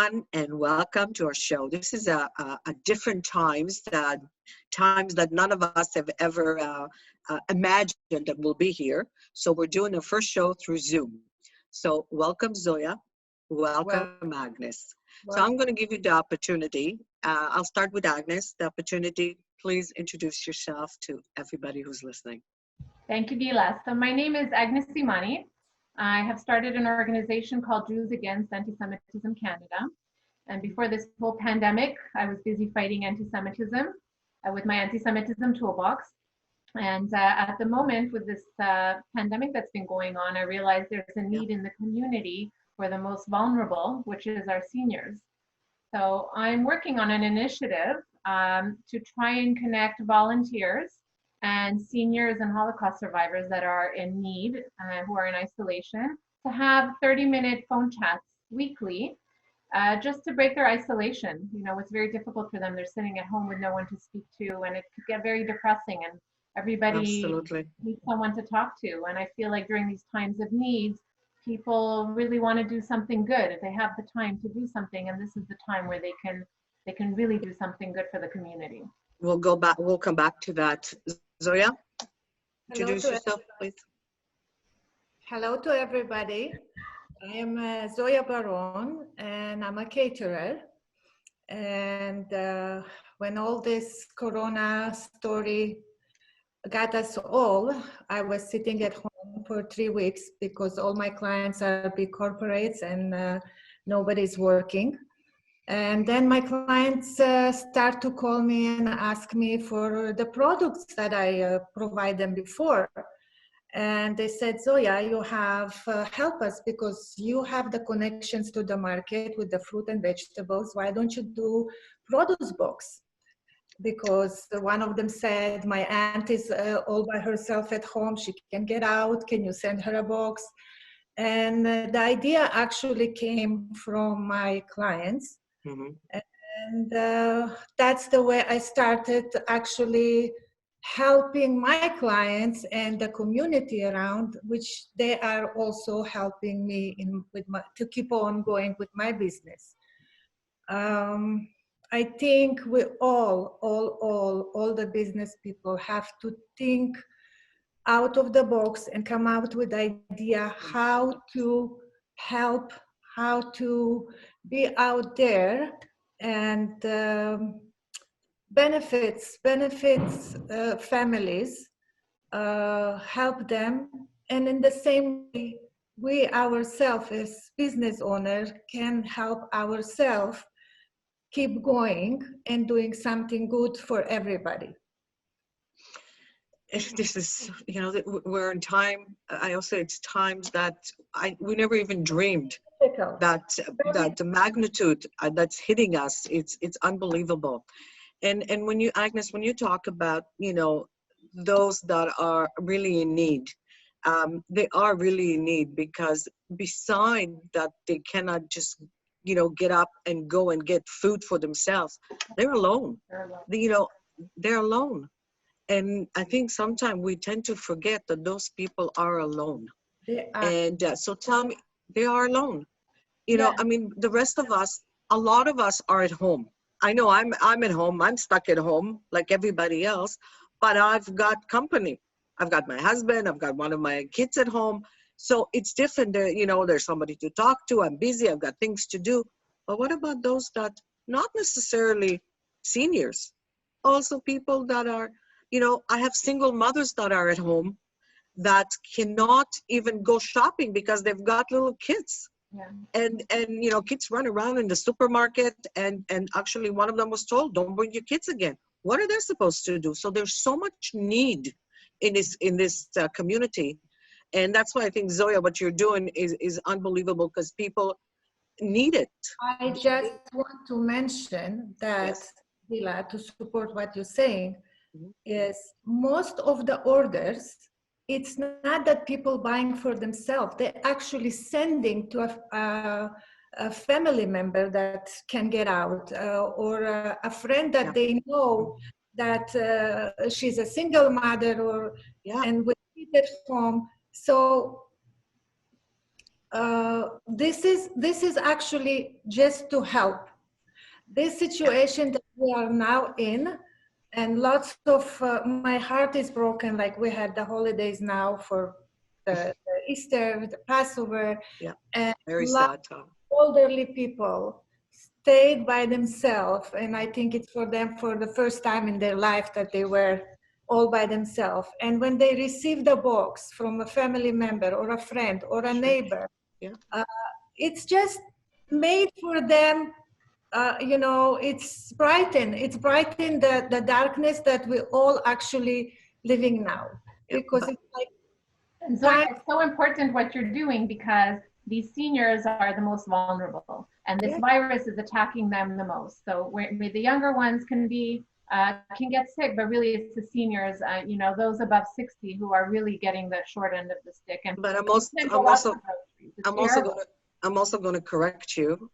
everyone, and welcome to our show. This is a different times that none of us have ever imagined that we'll be here. So we're doing the first show through Zoom. So welcome, Zoya. Welcome, Agnes. So I'm going to give you the opportunity. I'll start with Agnes. The opportunity, please introduce yourself to everybody who's listening. Thank you, Gila. So my name is Agnes Imani. I have started an organization called Jews Against Anti-Semitism Canada. And before this whole pandemic, I was busy fighting anti-Semitism with my Anti-Semitism Toolbox. And at the moment, with this pandemic that's been going on, I realized there's a need in the community for the most vulnerable, which is our seniors. So I'm working on an initiative to try and connect volunteers and seniors and Holocaust survivors that are in need, who are in isolation, to have 30-minute phone chats weekly, just to break their isolation. You know, it's very difficult for them. They're sitting at home with no one to speak to, and it could get very depressing, and everybody needs someone to talk to. And I feel like during these times of need, people really want to do something good if they have the time to do something, and this is the time where they can really do something good for the community. We'll come back to that. Zoya, introduce yourself, please. Hello to everybody. I am Zoya Baron, and I'm a caterer. And when all this Corona story got us all, I was sitting at home for 3 weeks because all my clients are big corporates and nobody's working. And then my clients start to call me and ask me for the products that I provide them before. And they said, Zoya, you have help us because you have the connections to the market with the fruit and vegetables. Why don't you do produce box? Because one of them said, my aunt is all by herself at home. She can get out. Can you send her a box? And the idea actually came from my clients. Mm-hmm. And that's the way I started actually helping my clients and the community around, which they are also helping me to keep on going with my business. I think we all the business people have to think out of the box and come out with the idea how to help, how to be out there and benefits families, help them. And in the same way, we ourselves as business owners can help ourselves keep going and doing something good for everybody. This is, you know, we're in time. I also, it's times that we never even dreamed that the magnitude that's hitting us. It's unbelievable. And when you, Agnes, when you talk about, you know, those that are really in need, they are really in need because beside that they cannot just, you know, get up and go and get food for themselves. They're alone. They're alone. And I think sometimes we tend to forget that those people are alone. And so tell me, they are alone. You know, I mean, the rest of us, a lot of us are at home. I know I'm at home. I'm stuck at home like everybody else, but I've got company. I've got my husband. I've got one of my kids at home. So it's different. You know, there's somebody to talk to. I'm busy. I've got things to do. But what about those that not necessarily seniors, also people that are, you know, I have single mothers that are at home that cannot even go shopping because they've got little kids. Yeah. And you know, kids run around in the supermarket and actually one of them was told, don't bring your kids again. What are they supposed to do? So there's so much need in this community. And that's why I think, Zoya, what you're doing is unbelievable because people need it. I just want to mention that, Gila, to support what you're saying, is most of the orders, it's not that people buying for themselves, they're actually sending to a family member that can get out or a friend that they know that she's a single mother or and with kids at home. So this is actually just to help. This situation that we are now in, and lots of my heart is broken. Like we had the holidays now for the Easter, the Passover, Yeah, and very lots sad time. of elderly people stayed by themselves, and I think it's for them for the first time in their life that they were all by themselves. And when they received a box from a family member or a friend or a neighbor, Yeah. It's just made for them. You know, it's brighten the darkness that we're all actually living now. Yeah, Because but- it's like And Zoya, it's so important what you're doing because these seniors are the most vulnerable and this virus is attacking them the most. So where the younger ones can get sick, but really it's the seniors, you know, those above 60 who are really getting the short end of the stick. And but I'm also going to correct you,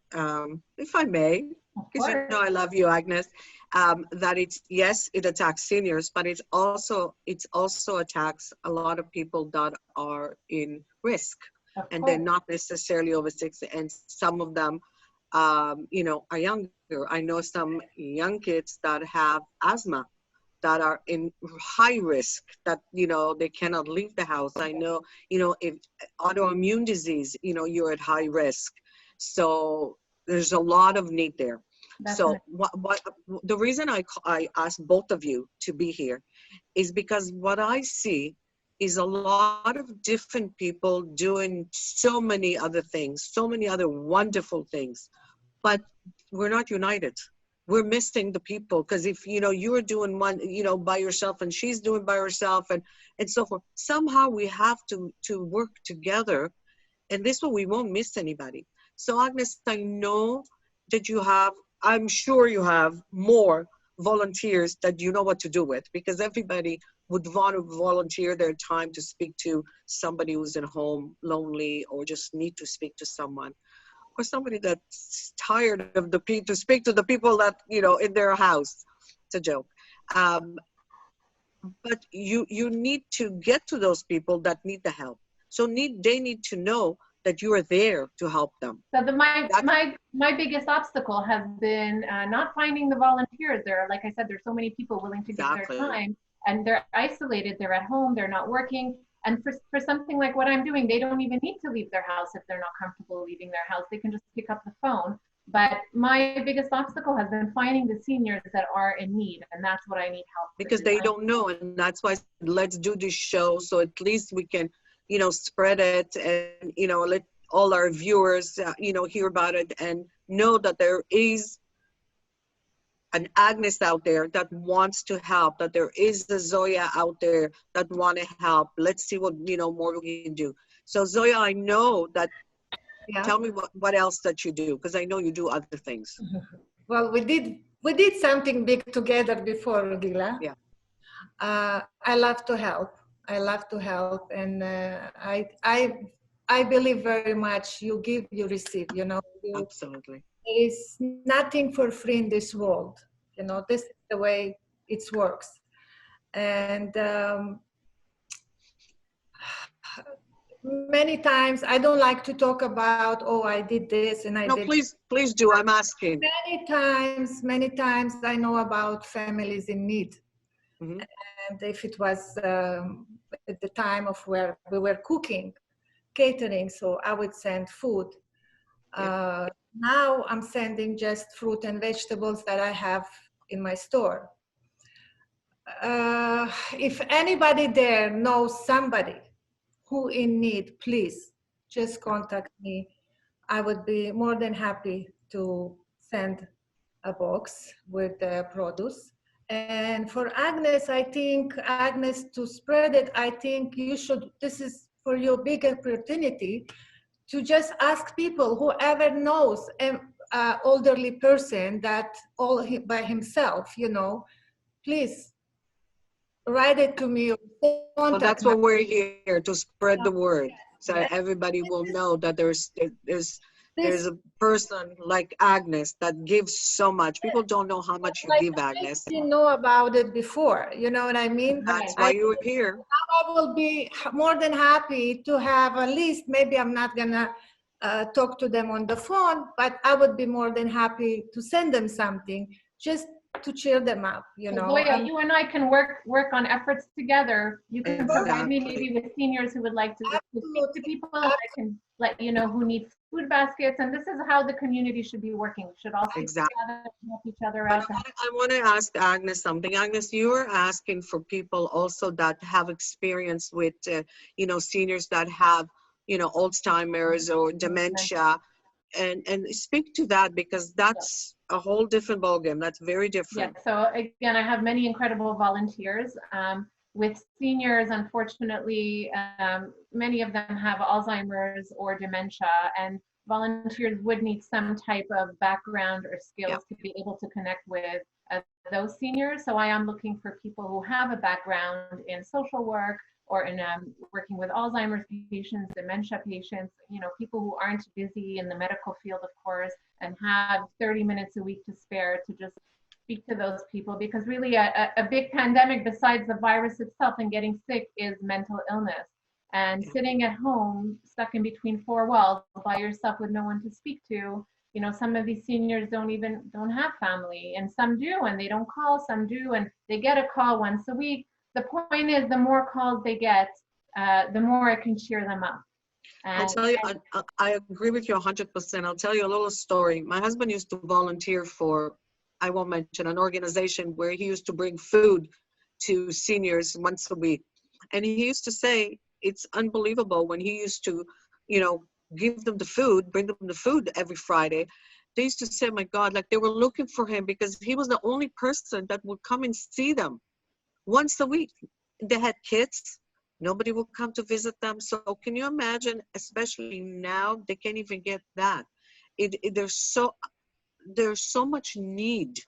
if I may, because you know I love you, Agnes. That it attacks seniors, but it also attacks a lot of people that are in risk, and they're not necessarily over 60, and some of them, you know, are younger. I know some young kids that have asthma, that are in high risk, that, you know, they cannot leave the house. I know, you know, if autoimmune disease, you know, you're at high risk. So there's a lot of need there. So what the reason I asked both of you to be here is because what I see is a lot of different people doing so many other things, so many other wonderful things, but we're not united. We're missing the people, because if, you know, you're doing one, you know, by yourself and she's doing by herself and so forth, somehow we have to work together, and this way we won't miss anybody. So Agnes, I know that I'm sure you have more volunteers that you know what to do with, because everybody would want to volunteer their time to speak to somebody who's at home lonely, or just need to speak to someone, or somebody that's tired of to speak to the people that, you know, in their house. It's a joke. But you need to get to those people that need the help. So they need to know that you are there to help them. So my biggest obstacle has been not finding the volunteers. Like I said, there's so many people willing to give their time, and they're isolated, they're at home, they're not working. And for something like what I'm doing, they don't even need to leave their house if they're not comfortable leaving their house. They can just pick up the phone. But my biggest obstacle has been finding the seniors that are in need, and that's what I need help with. Because they don't know, and that's why let's do this show, so at least we can, you know, spread it, and, you know, let all our viewers, you know, hear about it and know that there is an Agnes out there that wants to help, that there is a Zoya out there that want to help. Let's see what, you know, more we can do. So Zoya, I know that, tell me what else that you do, because I know you do other things. Well, we did something big together before, Gila. Yeah. I love to help. And I believe very much you give, you receive, you know. Absolutely. There is nothing for free in this world. You know, this is the way it works. And many times I don't like to talk about, oh, I did this and I did. No, please do. I'm asking. Many times I know about families in need. Mm-hmm. And if it was at the time of where we were cooking, catering, so I would send food. Now I'm sending just fruit and vegetables that I have in my store. If anybody there knows somebody who in need, please just contact me. I would be more than happy to send a box with the produce. And for Agnes, I think, Agnes, to spread it, I think you should, this is for your big opportunity to just ask people, whoever knows an elderly person that all by himself, you know, please write it to me. Well, that's what we're here, to spread the word, so everybody will know that there's a person like Agnes that gives so much. People don't know how much you give, Agnes. I didn't know about it before, you know what I mean? That's why you were here. Now I will be more than happy to have a list. Maybe I'm not gonna talk to them on the phone, but I would be more than happy to send them something just to cheer them up, you know. Zoya, you and I can work on efforts together. You can provide me maybe with seniors who would like to speak to people. I can let you know who needs food baskets, and this is how the community should be working. We should all stick together and help each other out. I want to ask Agnes something. Agnes, you were asking for people also that have experience with, you know, seniors that have, you know, Alzheimer's or dementia, and speak to that, because that's a whole different ballgame. That's very different. Yeah, so again, I have many incredible volunteers. With seniors, unfortunately, many of them have Alzheimer's or dementia, and volunteers would need some type of background or skills to be able to connect with those seniors. So I am looking for people who have a background in social work or in working with Alzheimer's patients, dementia patients, you know, people who aren't busy in the medical field, of course, and have 30 minutes a week to spare to just speak to those people, because really a big pandemic besides the virus itself and getting sick is mental illness. And sitting at home, stuck in between four walls by yourself with no one to speak to, you know, some of these seniors don't have family, and some do, and they don't call, some do, and they get a call once a week. The point is, the more calls they get, the more it can cheer them up. I'll tell you, I agree with you 100%. I'll tell you a little story. My husband used to volunteer for, I won't mention, an organization where he used to bring food to seniors once a week. And he used to say, it's unbelievable when he used to, you know, give them the food, bring them the food every Friday. They used to say, my God, like they were looking for him because he was the only person that would come and see them once a week. They had kids. Nobody will come to visit them. So can you imagine, especially now, they can't even get that. There's so much need.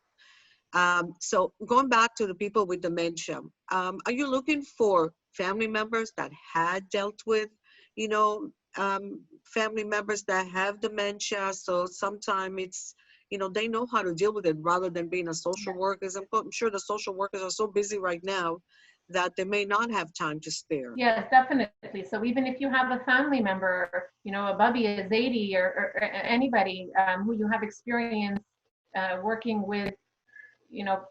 So going back to the people with dementia, are you looking for family members that had dealt with, you know, family members that have dementia? So sometimes it's, you know, they know how to deal with it rather than being a social worker. I'm sure the social workers are so busy right now that they may not have time to spare. Yes, definitely. So even if you have a family member, you know, a bubby is 80 or anybody who you have experience working with, you know,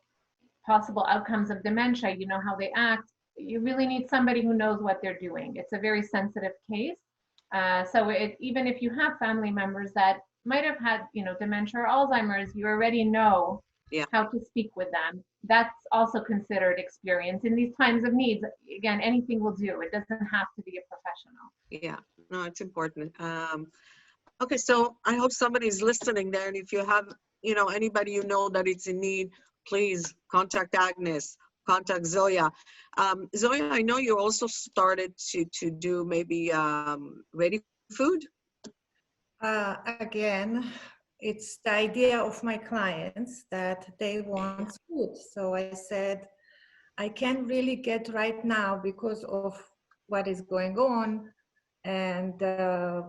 possible outcomes of dementia, you know how they act, you really need somebody who knows what they're doing. It's a very sensitive case. So even if you have family members that might have had, you know, dementia or Alzheimer's, you already know how to speak with them. That's also considered experience in these times of needs. Again, anything will do. It doesn't have to be a professional. Yeah, no, it's important. Okay, so I hope somebody's listening there, and if you have, you know, anybody you know that it's in need, please contact Agnes, contact Zoya. Zoya, I know you also started to do maybe ready food. Again, it's the idea of my clients that they want food. So I said, I can't really get right now because of what is going on, and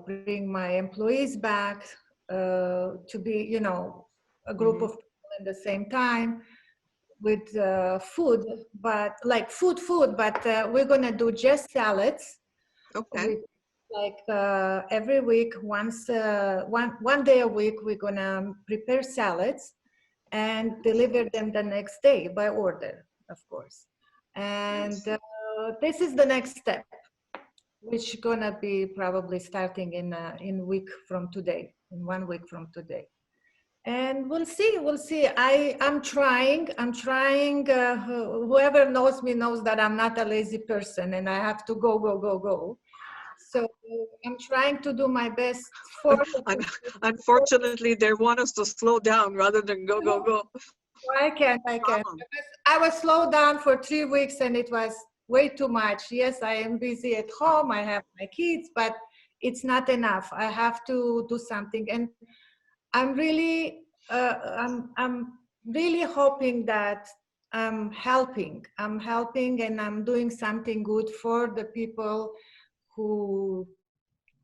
bring my employees back to be, you know, a group of people at the same time with food, but like food, but we're gonna do just salads. Okay. Like every week, one day a week, we're gonna prepare salads and deliver them the next day by order, of course. And this is the next step, which gonna be probably starting in 1 week from today. And we'll see. I'm trying. Whoever knows me knows that I'm not a lazy person and I have to go. So I'm trying to do my best for Unfortunately, they want us to slow down rather than go. I can't. I was slowed down for 3 weeks and it was way too much. Yes, I am busy at home. I have my kids, but it's not enough. I have to do something. And I'm really hoping that I'm helping and I'm doing something good for the people who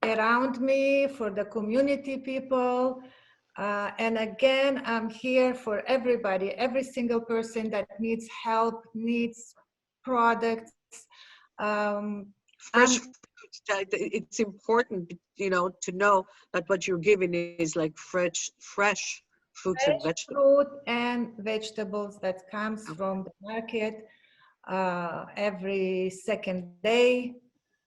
around me, for the community people. And again, I'm here for everybody, every single person that needs help, needs products. Fresh I'm fruit. It's important, to know that what you're giving is like fresh fruits and fresh vegetables. fruit and vegetables that comes from the market every second day.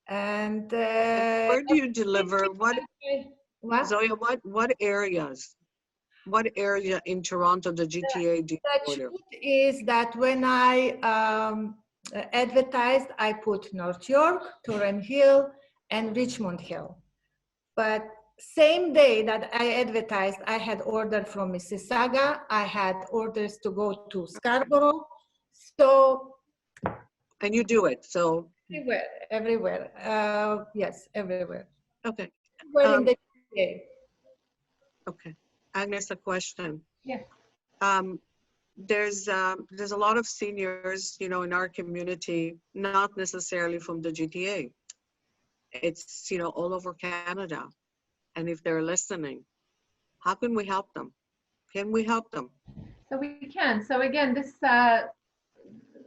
And Where do you deliver? What, what? Zoya, what areas? What area in Toronto, the GTA, do you The order? truth is that when I advertised, I put North York, Torrent Hill, and Richmond Hill. But same day that I advertised, I had ordered from Mississauga. I had orders to go to Scarborough. So And you do it, so, everywhere. Yes, everywhere. okay. We're in the GTA. Okay. Agnes, a question. Yes. There's a lot of seniors, in our community, not necessarily from the GTA. It's, all over Canada. And if they're listening, how can we help them? Can we help them? So we can. So again, this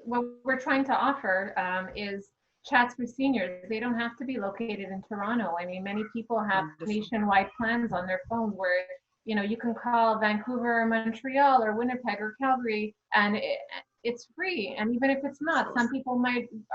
what we're trying to offer is chats for seniors. They don't have to be located in Toronto. I mean, many people have nationwide plans on their phone where you can call Vancouver or Montreal or Winnipeg or Calgary, and it's free. And even if it's not, some people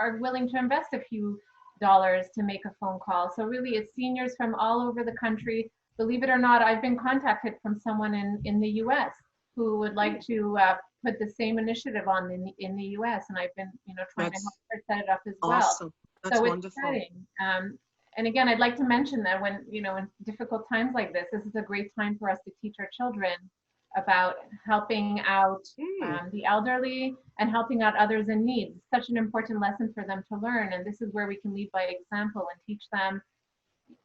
are willing to invest a few dollars to make a phone call. So really, it's seniors from all over the country. Believe it or not, I've been contacted from someone in the U.S. who would like to put the same initiative on in the U.S. And I've been, trying to help her set it up as well. Awesome. That's wonderful. It's exciting. And again, I'd like to mention that when, in difficult times like this is a great time for us to teach our children about helping out the elderly and helping out others in need. It's such an important lesson for them to learn. And this is where we can lead by example and teach them,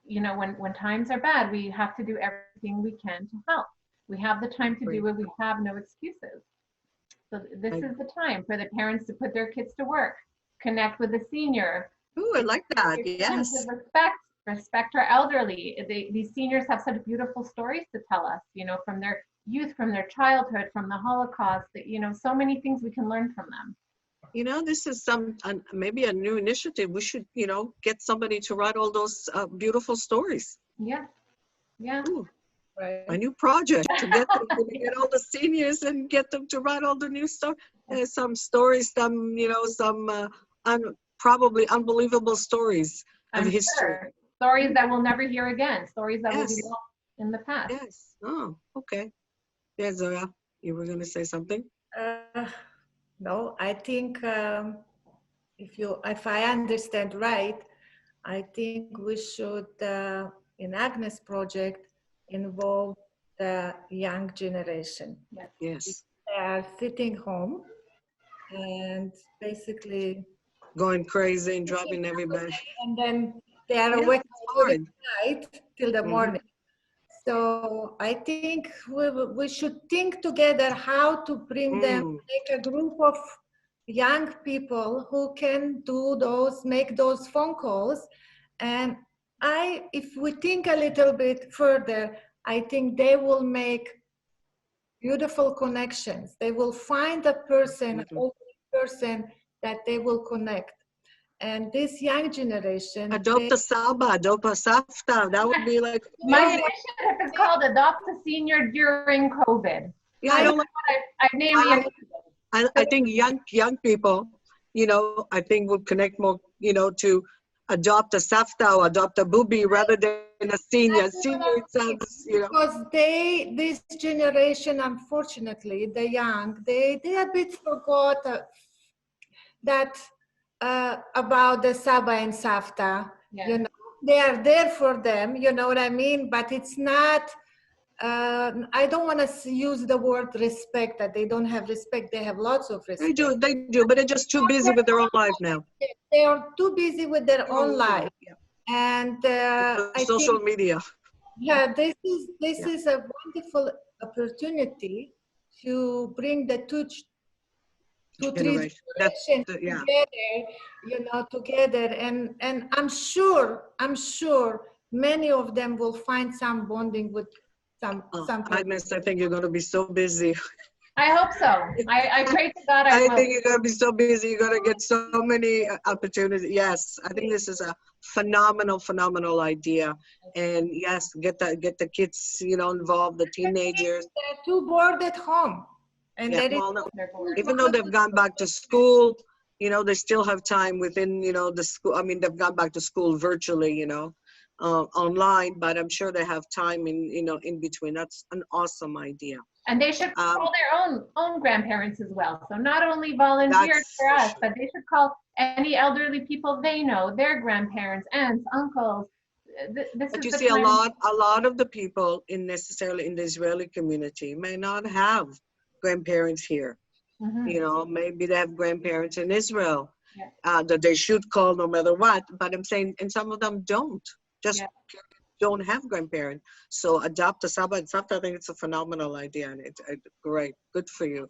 when times are bad, we have to do everything we can to help. We have the time to do it. We have no excuses. So this is the time for the parents to put their kids to work, connect with the senior. Ooh, I like that. Yes. Respect our elderly. These seniors have such beautiful stories to tell us, from their youth, from their childhood, from the Holocaust, that, so many things we can learn from them. This is maybe a new initiative. We should, get somebody to write all those beautiful stories. Yeah. Yeah. Ooh, Right. a new project to get all the seniors and get them to write all the new stuff. Some stories, some, probably unbelievable stories of history. Sure. Stories that we'll never hear again. Stories that will be lost in the past. Yes. Oh, okay. Yeah, Zoya, you were going to say something? No, I think if I understand right, I think we should, in Agnes project, involve the young generation. Yes. They are sitting home and basically going crazy and dropping everybody. And then they are awake all the night till the morning. So I think we should think together how to bring them, make a group of young people who can make those phone calls. And if we think a little bit further, I think they will make beautiful connections. They will find a person that they will connect. And this young generation... Adopt a Saba, adopt a Safta. That would be like... My initiative is called Adopt a Senior During COVID. Yeah, I've named it. I think young people, I think would connect more, to adopt a Safta or adopt a Bubi rather than a senior. Senior sounds, Because this generation, unfortunately, the young, they a bit forgot that about the Saba and Safta. They are there for them, you know what I mean? But it's not, I don't want to use the word respect, that they don't have respect. They have lots of respect. They do, but they're just too busy with their own life now. They are too busy with their own life. And social media. Yeah, this is a wonderful opportunity to bring the two generations together, and I'm sure many of them will find some bonding with some Agnes, I think you're going to be so busy. I hope so. I pray to God I I will. think you're going to be so busy. You're going to get so many opportunities. Yes, I think this is a phenomenal idea. And yes, get the kids, involved, the teenagers. They're too bored at home. And Yeah, there is well, no, They're bored. even though they've gone back to school, they still have time within, the school. I mean, they've gone back to school virtually, online, but I'm sure they have time in between. That's an awesome idea. And they should Um, call their own grandparents as well. So not only volunteers That's for for us, sure. but they should call any elderly people they know, their grandparents, aunts, uncles. This But is you the see, a time. lot of the people necessarily in the Israeli community may not have grandparents here. Mhm. Maybe they have grandparents in Israel Yeah. that they should call no matter what. But I'm saying, and some of them don't, just Yeah. don't have grandparents. So adopt a Saba and Sabta. I think it's a phenomenal idea, and it's great, good for you.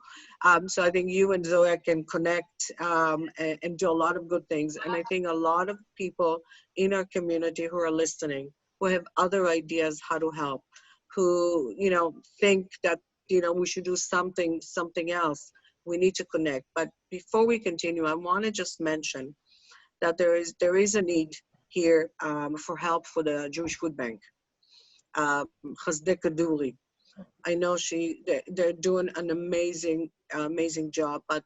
So I think you and Zoya can connect and do a lot of good things. And I think a lot of people in our community who are listening, who have other ideas how to help, who think that we should do something else. We need to connect. But before we continue, I want to just mention that there is a need here for help for the Jewish Food Bank. Chazdeka Dooley. I know they're doing an amazing job, but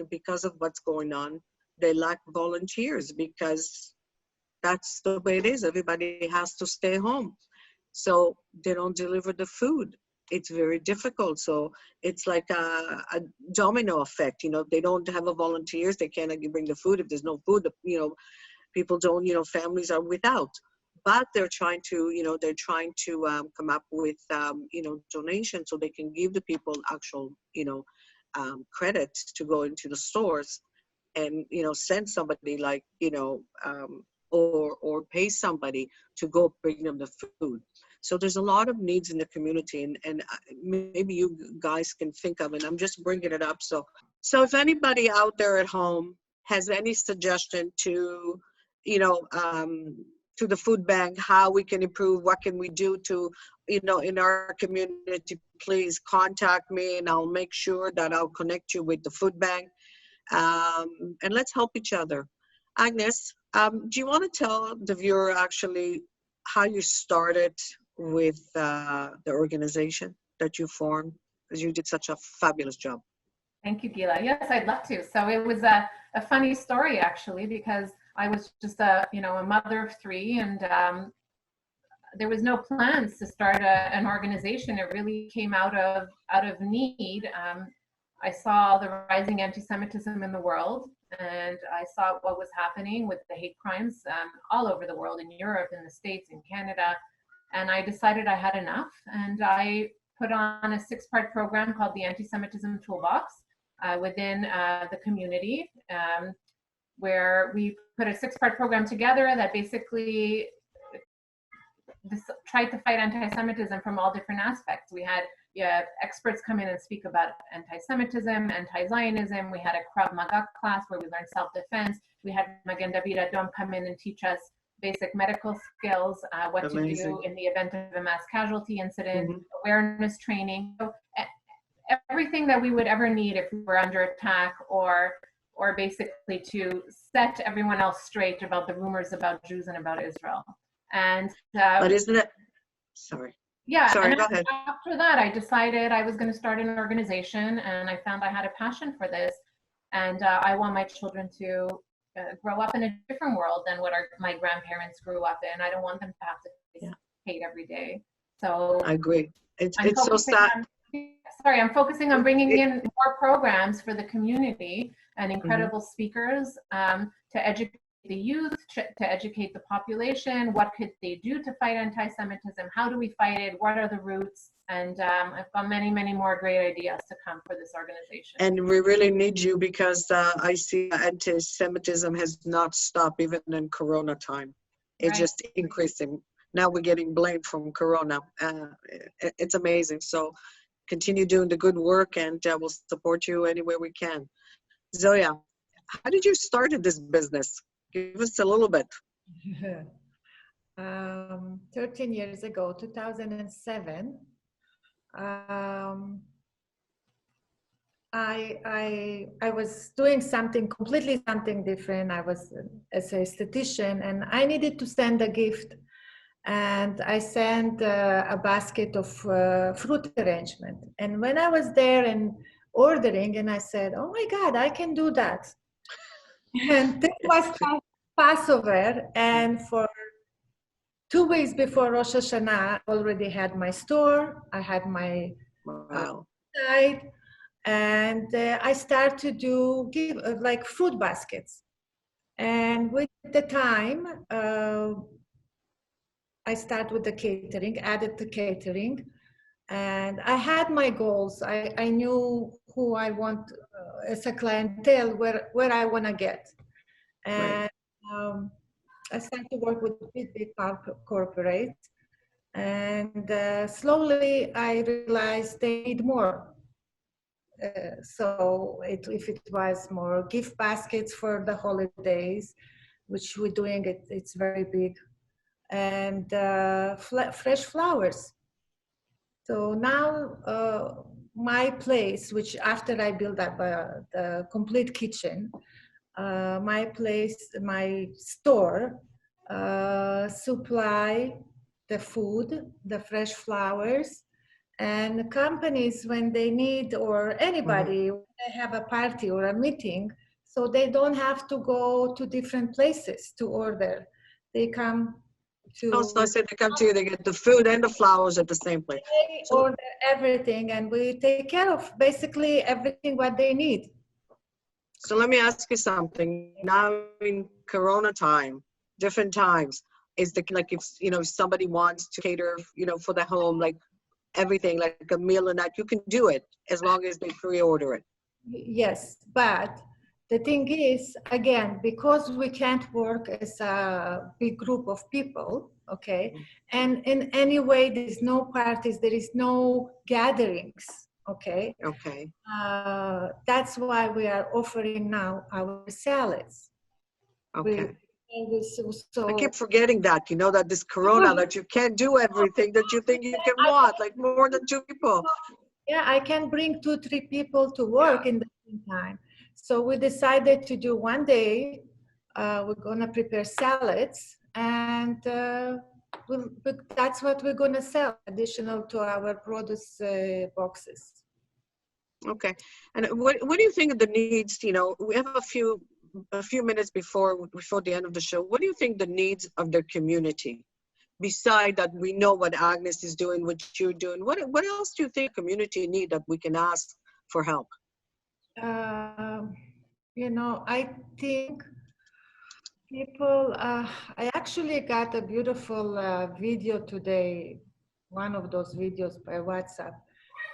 because of what's going on, they lack volunteers because that's the way it is. Everybody has to stay home. So they don't deliver the food. It's very difficult. So it's like a domino effect. If they don't have a volunteers, they can't bring the food. If there's no food, people don't, families are without. But they're trying to come up with, donations so they can give the people actual, credits to go into the stores and, send somebody like, or pay somebody to go bring them the food. So there's a lot of needs in the community, and maybe you guys can think of it. I'm just bringing it up. So if anybody out there at home has any suggestion to the food bank, how we can improve, what can we do to, in our community, please contact me and I'll make sure that I'll connect you with the food bank. And let's help each other. Agnes, do you want to tell the viewer actually how you started with the organization that you formed? Because you did such a fabulous job. Thank you, Gila. Yes, I'd love to. So it was a funny story, actually, because I was just a mother of three, and there was no plans to start an organization. It really came out of need. I saw the rising anti-Semitism in the world, and I saw what was happening with the hate crimes all over the world, in Europe, in the States, in Canada, and I decided I had enough, and I put on a 6-part program called the Anti-Semitism Toolbox within the community, where we put a 6-part program together that basically tried to fight anti-Semitism from all different aspects. We had experts come in and speak about anti-Semitism, anti-Zionism. We had a Krav Maga class where we learned self-defense. We had Magen David Adom come in and teach us basic medical skills, what Amazing. to do in the event of a mass casualty incident, awareness training. So everything that we would ever need if we were under attack, or basically to set everyone else straight about the rumors about Jews and about Israel. And but isn't it? Sorry. Yeah. Sorry. And Go ahead. after that, I decided I was going to start an organization, and I found I had a passion for this, and I want my children to grow up in a different world than what my grandparents grew up in. I don't want them to have to face hate every day. So I agree. It's so sad. I'm focusing on bringing in more programs for the community and incredible speakers to educate the youth, to educate the population. What could they do to fight anti-Semitism? How do we fight it? What are the roots? And I've got many, many more great ideas to come for this organization. And we really need you, because I see anti-Semitism has not stopped even in Corona time. It's just increasing. Now we're getting blamed from Corona. It's amazing. So continue doing the good work, and we'll support you anywhere we can. Zoya, how did you start this business? Give us a little bit. 13 years ago, 2007, I was doing completely something different. I was as a esthetician, and I needed to send a gift, and I sent a basket of fruit arrangement. And when I was there and ordering, and I said, "Oh my God, I can do that!" And this was Passover, and for 2 weeks before Rosh Hashanah, I already had my store. I had my Wow. site. And I started to give like fruit baskets. And with the time, I started with the catering, added the catering, and I had my goals. I knew who I want as a clientele, where I want to get. And I started to work with big corporates. And slowly I realized they need more. So if it was more gift baskets for the holidays, which we're doing, it's very big, and fresh flowers. So now my place, which after I built up the complete kitchen, my store supply the food, the fresh flowers, and companies, when they need, or anybody, when they have a party or a meeting, so they don't have to go to different places to order. They come to... Oh, so I said they come to you, they get the food and the flowers at the same place. They order everything, and we take care of basically everything what they need. So let me ask you something. Now in Corona time, different times, is like if somebody wants to cater, for the home, like everything, like a meal and that, you can do it as long as they pre-order it. Yes, but the thing is, again, because we can't work as a big group of people, okay, and in any way, there's no parties, there is no gatherings, okay? Okay. That's why we are offering now our salads. Okay. So I keep forgetting that, that this Corona, that you can't do everything that you think you can want, like more than 2 people. Yeah, I can bring 2-3 people to work in the same time. So we decided to do one day, we're gonna prepare salads, and that's what we're gonna sell, additional to our produce boxes. Okay. And what do you think of the needs, we have a few minutes before the end of the show. What do you think the needs of their community? Beside that, we know what Agnes is doing, what you're doing. What else do you think community need that we can ask for help? I think people, I actually got a beautiful video today, one of those videos by WhatsApp,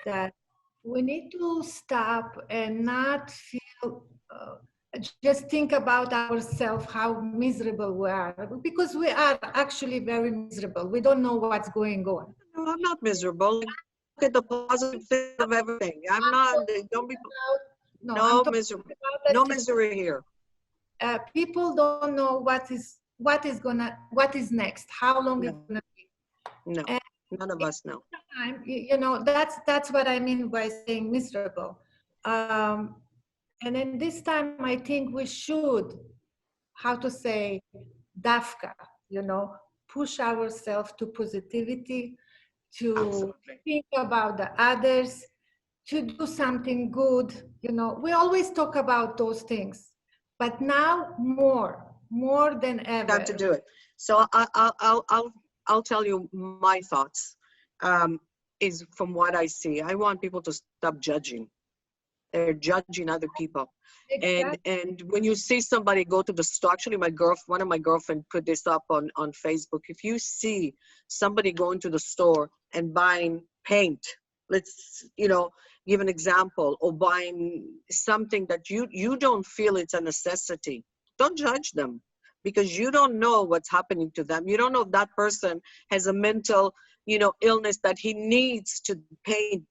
that we need to stop and not feel, just think about ourselves, how miserable we are, because we are actually very miserable. We don't know what's going on. No, I'm not miserable. Look at the positive thing of everything. I'm not, don't be, no misery, no misery here. People don't know what is next, how long it's gonna be. No, none of us know. That's what I mean by saying miserable. And in this time, I think we should, dafka, push ourselves to positivity, to Absolutely. think about the others, to do something good. We always talk about those things, but now more than ever. Time to do it. So I'll tell you my thoughts. Is from what I see, I want people to stop judging. They're judging other people. Exactly. And when you see somebody go to the store, actually one of my girlfriends put this up on Facebook. If you see somebody going to the store and buying paint, let's give an example, or buying something that you don't feel it's a necessity, don't judge them, because you don't know what's happening to them. You don't know if that person has a mental illness that he needs to paint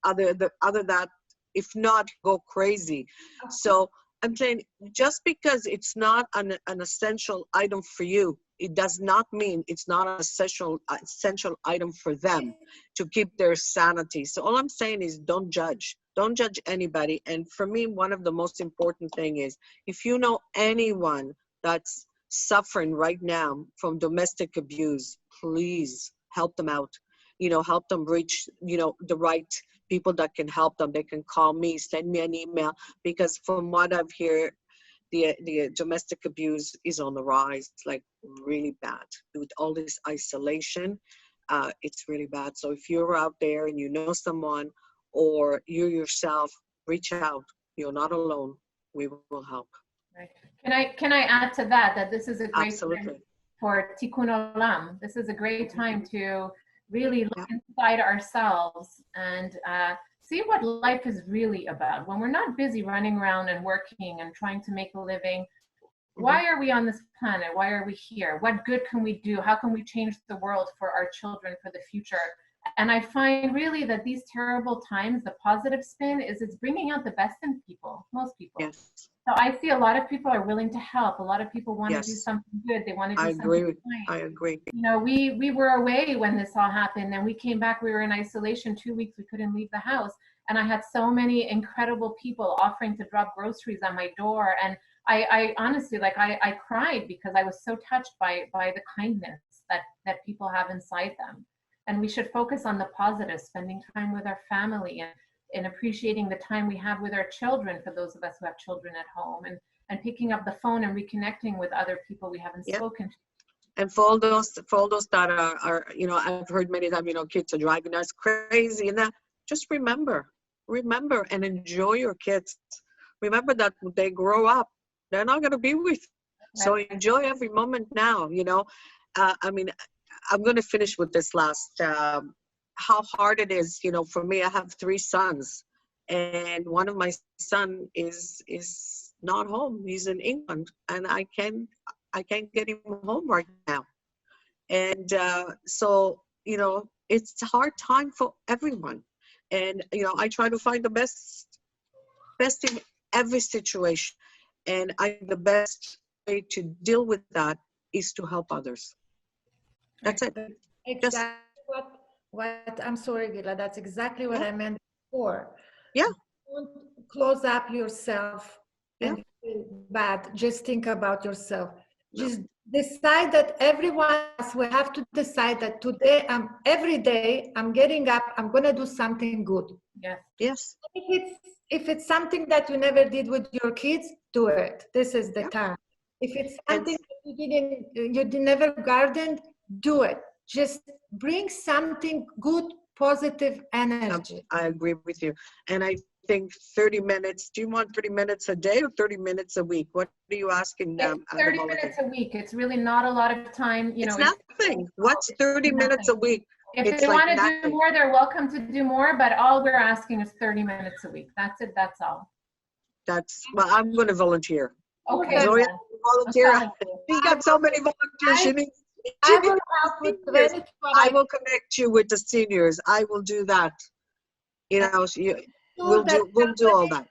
other that, if not, go crazy. So I'm saying, just because it's not an essential item for you, it does not mean it's not an essential item for them to keep their sanity. So all I'm saying is don't judge. Don't judge anybody. And for me, one of the most important thing is if you know anyone that's suffering right now from domestic abuse, please help them out. Help them reach, the right people that can help them. They can call me, send me an email, because from what I've heard, the domestic abuse is on the rise, like really bad. With all this isolation, it's really bad. So if you're out there and you know someone or you yourself, reach out. You're not alone. We will help. Right. Can I add to that this is a great Absolutely. time for Tikkun Olam. This is a great time to really look inside ourselves and see what life is really about. When we're not busy running around and working and trying to make a living, why are we on this planet? Why are we here? What good can we do? How can we change the world for our children, for the future? And I find really that these terrible times, the positive spin is it's bringing out the best in people, most people. Yes. So I see a lot of people are willing to help. A lot of people want to do something good. They want to do something kind. I agree. We were away when this all happened, and we came back. We were in isolation 2 weeks. We couldn't leave the house. And I had so many incredible people offering to drop groceries on my door. And I honestly, I cried because I was so touched by the kindness that people have inside them. And we should focus on the positive, spending time with our family and appreciating the time we have with our children, for those of us who have children at home, and picking up the phone and reconnecting with other people we haven't spoken to. And for all those that are I've heard many times, kids are driving us crazy, and that, just remember and enjoy your kids. Remember that when they grow up, they're not going to be with you. So enjoy every moment now. I'm going to finish with this last, how hard it is, for me. I have 3 sons, and one of my son is not home. He's in England, and I can't get him home right now. And so, it's a hard time for everyone. And, I try to find the best in every situation. And the best way to deal with that is to help others. That's it. Exactly. What I'm sorry, Gila, that's exactly what I meant before. Yeah. Don't close up yourself and feel bad. Just think about yourself. Just decide that everyone else will have to decide that today, every day, I'm getting up, I'm going to do something good. Yes. If it's something that you never did with your kids, do it. This is the time. If it's something that you never gardened, do it. Just bring something good, positive energy. I agree with you. And I think 30 minutes, do you want 30 minutes a day or 30 minutes a week? What are you asking? 30 minutes a week. It's really not a lot of time. It's nothing. What's 30 minutes a week? If they want to do more, they're welcome to do more, but all we're asking is 30 minutes a week. That's it. That's all. Well, I'm going to volunteer. Okay. Zoya, volunteer. She's got so many volunteers. I will connect you with the seniors. I will do that. We'll do all that.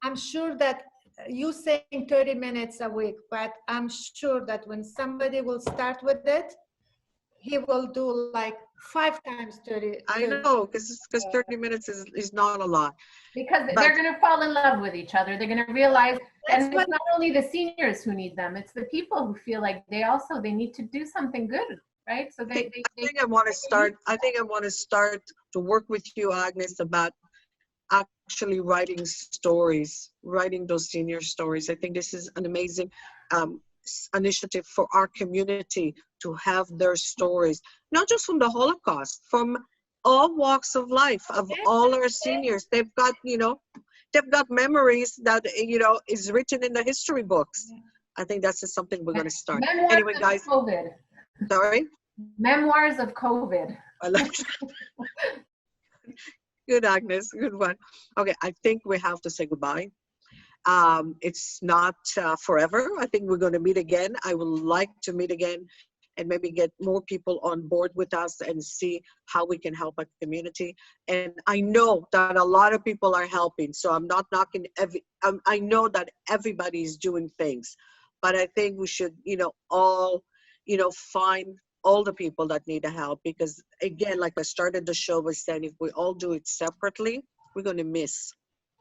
I'm sure that you saying 30 minutes a week, but I'm sure that when somebody will start with it, he will do like 5 times 30. I know, because 30 minutes is not a lot. Because they're going to fall in love with each other. They're going to realize, and it's not only the seniors who need them, it's the people who feel like they need to do something good, right? So I think I want to start to work with you, Agnes, about actually writing those senior stories. I think this is an amazing initiative for our community to have their stories, not just from the Holocaust, from all walks of life, of all our seniors. They've got memories that is written in the history books. I think that's just something we're going to start. Memoirs anyway, guys. Of COVID. Sorry. Memoirs of COVID. I like Good, Agnes. Good one. Okay, I think we have to say goodbye. It's not forever. I think we're going to meet again. I would like to meet again and maybe get more people on board with us and see how we can help our community. And I know that a lot of people are helping, so I'm not knocking I know that everybody is doing things, but I think we should, all find all the people that need help, because again, like I started the show by saying, if we all do it separately, we're going to miss.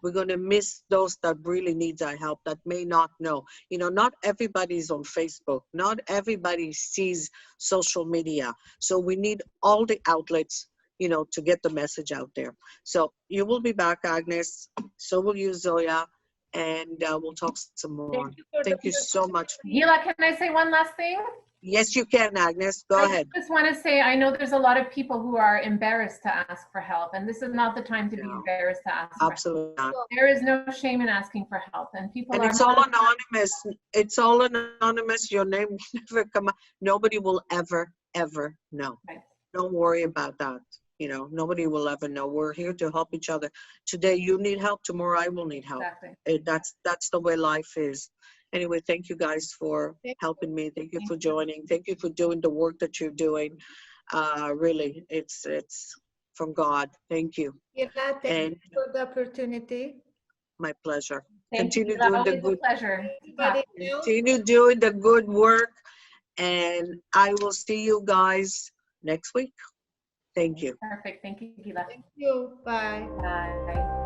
We're going to miss those that really need our help, that may not know. Not everybody's on Facebook. Not everybody sees social media. So we need all the outlets, to get the message out there. So you will be back, Agnes. So will you, Zoya. And we'll talk some more. Thank you so much. Gila, can I say one last thing? Yes, you can, Agnes. Go ahead. I just want to say, I know there's a lot of people who are embarrassed to ask for help, and this is not the time to be embarrassed to ask Absolutely for help. not. There is no shame in asking for help, and people And are it's all anonymous. It's all anonymous. Your name will never come up. Nobody will ever know. Right. Don't worry about that. Nobody will ever know. We're here to help each other. Today you need help. Tomorrow I will need help. Exactly. That's the way life is. Anyway, thank you guys for helping me. Thank you for joining. Thank you for doing the work that you're doing. Really, it's from God. Thank you. Thank you for the opportunity. My pleasure. Thank Continue you. doing the Always good. a pleasure. Continue doing the good work, and I will see you guys next week. Thank you. Perfect. Thank you, Gila. Thank you. Bye. Bye.